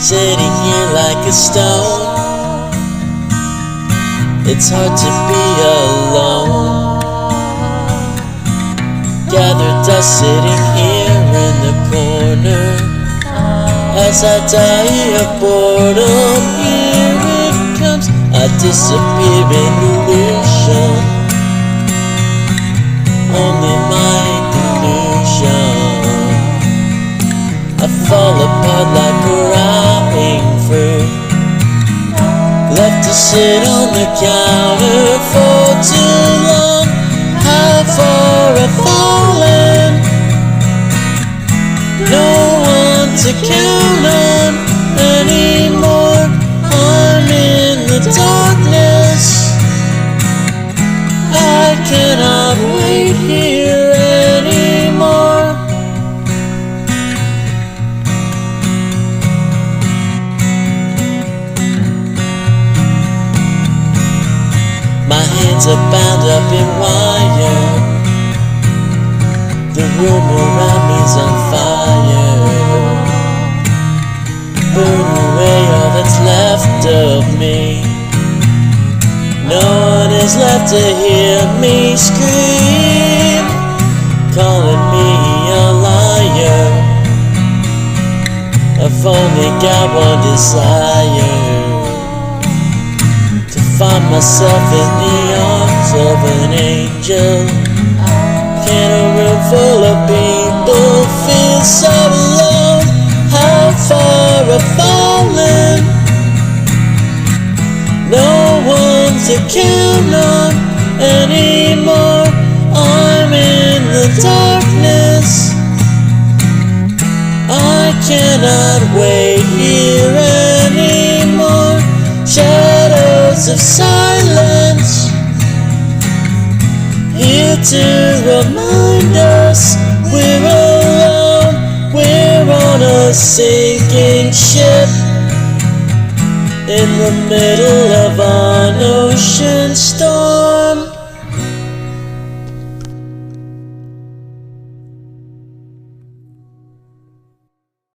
sitting here like a stone. It's hard to be alone. Gathered dust sitting here in the corner. As I die of boredom, here it comes. I disappear in illusion, only my delusion. I fall apart like a rotting fruit, left to sit on the counter for too long. How far I've fallen, no one to count on anymore. I'm in the darkness, I cannot wait here anymore. My hands are bound up in wire, the room around me's on fire. Burn away all that's left of me. No one is left to hear me scream, calling me a liar. I've only got one desire, to find myself in the arms of an angel. Can a room full of people feel so alone? How far I've fallen, no one to count on anymore. I'm in the darkness, I cannot wait here anymore. Shadows of silence, here to remind us we're alone. We're on a sinking ship in the middle